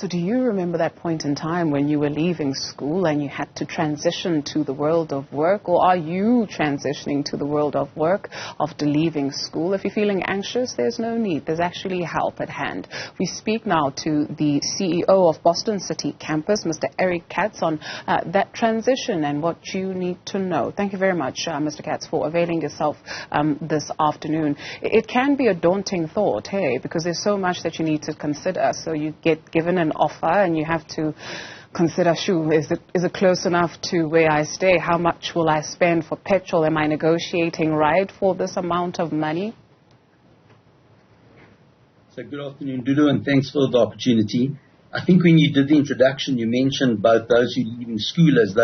So do you remember that point in time when you were leaving school and you had to transition to the world of work, or are you transitioning to the world of work after leaving school? If you're feeling anxious, there's no need. There's actually help at hand. We speak now to the CEO of Boston City Campus, Mr. Katz, on that transition and what you need to know. Thank you very much, Mr. Katz, for availing yourself this afternoon. It can be a daunting thought, hey, because there's so much that you need to consider. So you get given an offer and you have to consider, is it close enough to where I stay? How much will I spend for petrol? Am I negotiating right for this amount of money? So good afternoon, Dudu, and thanks for the opportunity. I think when you did the introduction, you mentioned both those who are leaving school as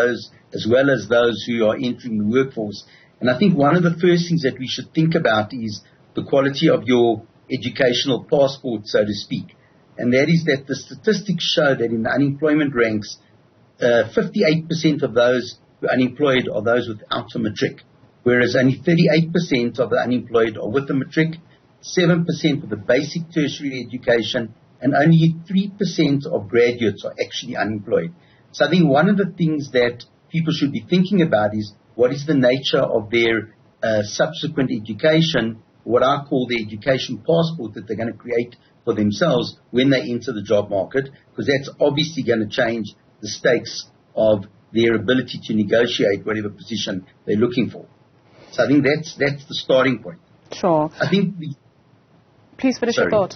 well as those who are entering the workforce. And I think one of the first things that we should think about is the quality of your educational passport, so to speak. And that is that the statistics show that in the unemployment ranks, 58% of those who are unemployed are those without a matric, whereas only 38% of the unemployed are with a matric, 7% with a basic tertiary education, and only 3% of graduates are actually unemployed. So I think one of the things that people should be thinking about is what is the nature of their subsequent education, what I call the education passport that they're going to create for themselves when they enter the job market, because that's obviously going to change the stakes of their ability to negotiate whatever position they're looking for. So I think that's the starting point. Sure. I think Please finish your thought.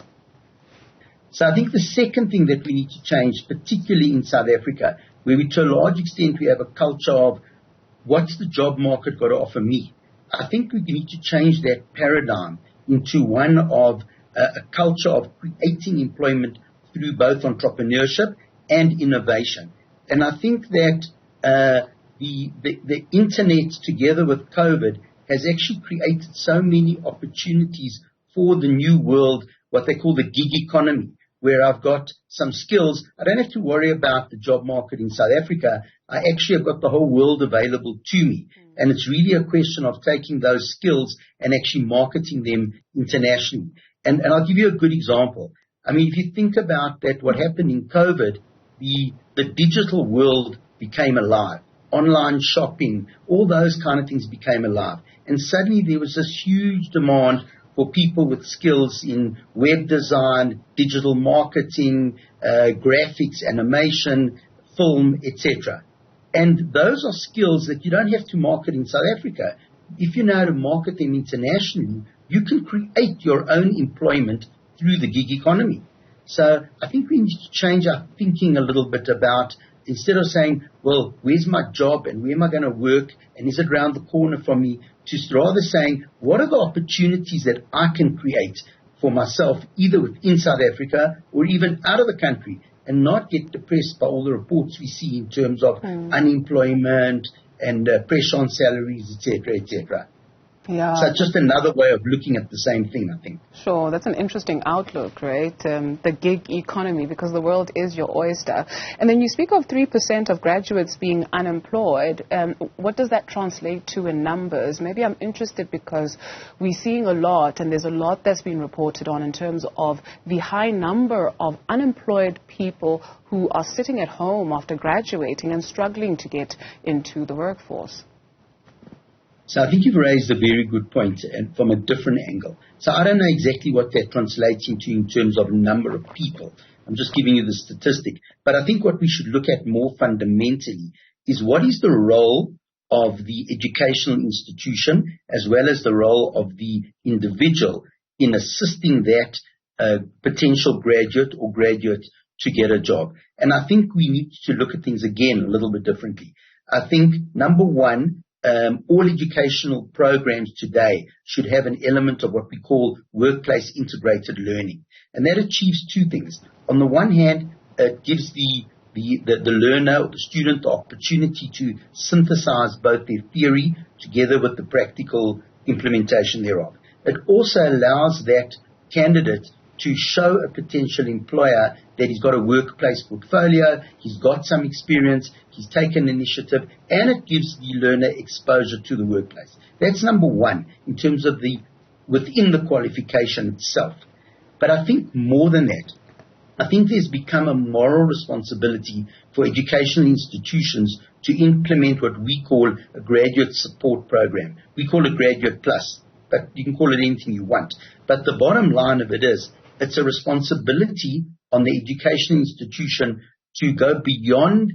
So I think the second thing that we need to change, particularly in South Africa, where we, to a large extent, we have a culture of what's the job market got to offer me? I think we need to change that paradigm into one of a culture of creating employment through both entrepreneurship and innovation. And I think that the internet, together with COVID, has actually created so many opportunities for the new world, what they call the gig economy, where I've got some skills. I don't have to worry about the job market in South Africa. I actually have got the whole world available to me. And it's really a question of taking those skills and actually marketing them internationally. And I'll give you a good example. I mean, if you think about that, what happened in COVID, the digital world became alive. Online shopping, all those kind of things became alive. And suddenly there was this huge demand for people with skills in web design, digital marketing, graphics, animation, film, etc. And those are skills that you don't have to market in South Africa. If you know how to market them internationally, you can create your own employment through the gig economy. So I think we need to change our thinking a little bit about, instead of saying, well, where's my job and where am I going to work and is it around the corner from me, to rather saying, what are the opportunities that I can create for myself, either within South Africa or even out of the country, and not get depressed by all the reports we see in terms of unemployment and pressure on salaries, etc., etc. Yeah. So it's just another way of looking at the same thing, I think. Sure, that's an interesting outlook, right? The gig economy, because the world is your oyster. And then you speak of 3% of graduates being unemployed. What does that translate to in numbers? Maybe I'm interested because we're seeing a lot, and there's a lot that's been reported on in terms of the high number of unemployed people who are sitting at home after graduating and struggling to get into the workforce. So I think you've raised a very good point, and from a different angle. So I don't know exactly what that translates into in terms of number of people. I'm just giving you the statistic. But I think what we should look at more fundamentally is what is the role of the educational institution as well as the role of the individual in assisting that potential graduate or graduate to get a job. And I think we need to look at things again a little bit differently. I think, number one, all educational programs today should have an element of what we call workplace integrated learning. And that achieves two things. On the one hand, it gives the learner or the student the opportunity to synthesize both their theory together with the practical implementation thereof. It also allows that candidate to show a potential employer that he's got a workplace portfolio, he's got some experience, he's taken initiative, and it gives the learner exposure to the workplace. That's number one in terms of within the qualification itself. But I think more than that, I think there's become a moral responsibility for educational institutions to implement what we call a graduate support program. We call it Graduate Plus, but you can call it anything you want. But the bottom line of it is, it's a responsibility on the educational institution to go beyond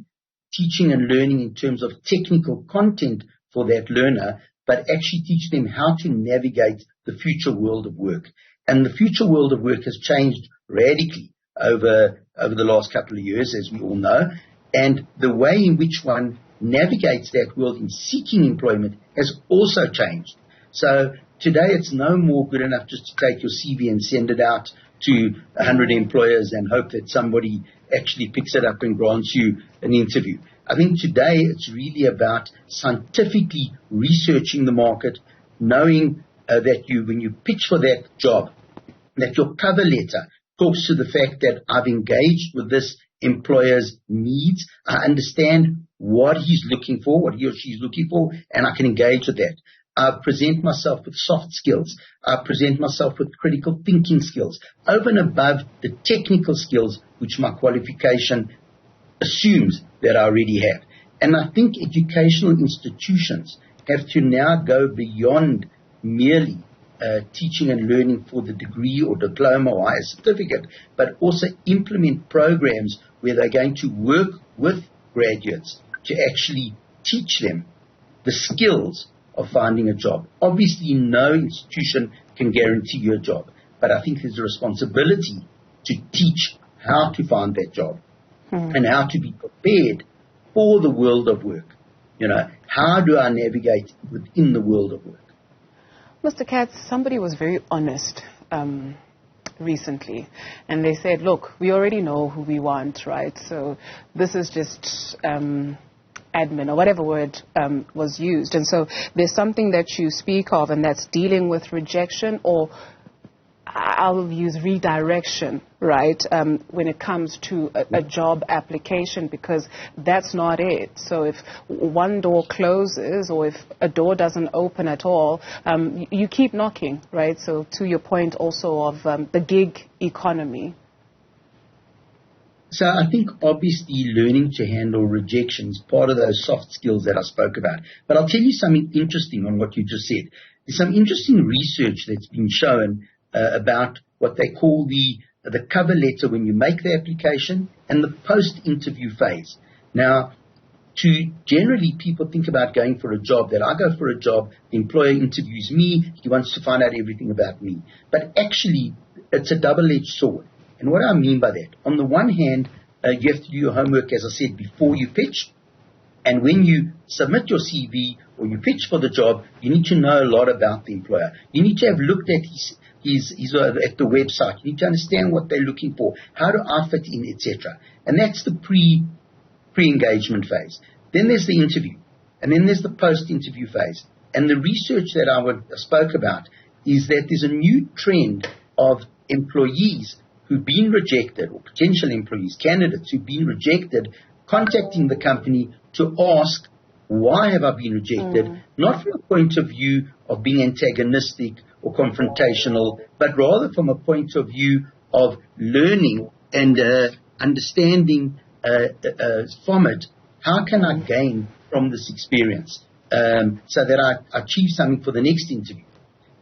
teaching and learning in terms of technical content for that learner, but actually teach them how to navigate the future world of work. And the future world of work has changed radically over the last couple of years, as we all know. And the way in which one navigates that world in seeking employment has also changed. So today it's no more good enough just to take your CV and send it out to 100 employers and hope that somebody actually picks it up and grants you an interview. I think today it's really about scientifically researching the market, knowing that when you pitch for that job, that your cover letter talks to the fact that I've engaged with this employer's needs. I understand what he's looking for, what he or she is looking for, and I can engage with that. I present myself with soft skills. I present myself with critical thinking skills, over and above the technical skills which my qualification assumes that I already have. And I think educational institutions have to now go beyond merely teaching and learning for the degree or diploma or higher certificate, but also implement programs where they're going to work with graduates to actually teach them the skills of finding a job. Obviously, no institution can guarantee you a job, but I think there's a responsibility to teach how to find that job and how to be prepared for the world of work. You know, how do I navigate within the world of work? Mr. Katz, somebody was very honest recently, and they said, look, we already know who we want, right? So this is just admin or whatever word was used. And so there's something that you speak of, and that's dealing with rejection, or I'll use redirection, right, when it comes to a job application, because that's not it. So if one door closes or if a door doesn't open at all, you keep knocking, right? So to your point also of the gig economy. So I think obviously learning to handle rejection is part of those soft skills that I spoke about. But I'll tell you something interesting on what you just said. There's some interesting research that's been shown about what they call the cover letter when you make the application and the post-interview phase. Now, generally people think about going for a job, that I go for a job, the employer interviews me, he wants to find out everything about me. But actually, it's a double-edged sword. And what I mean by that, on the one hand, you have to do your homework, as I said, before you pitch. And when you submit your CV or you pitch for the job, you need to know a lot about the employer. You need to have looked at his at the website. You need to understand what they're looking for, how do I fit in, etc. And that's the pre-engagement phase. Then there's the interview, and then there's the post-interview phase. And the research that I spoke about is that there's a new trend of employees who've been rejected, or potential employees, candidates who've been rejected, contacting the company to ask, why have I been rejected? Not from a point of view of being antagonistic or confrontational, but rather from a point of view of learning and understanding from it, how can I gain from this experience so that I achieve something for the next interview.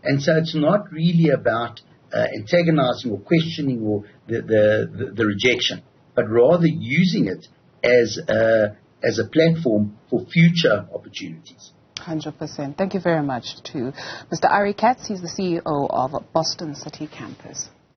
And so it's not really about antagonizing or questioning or the rejection, but rather using it as a platform for future opportunities. 100%. Thank you very much to Mr. Ari Katz. He's the CEO of Boston City Campus.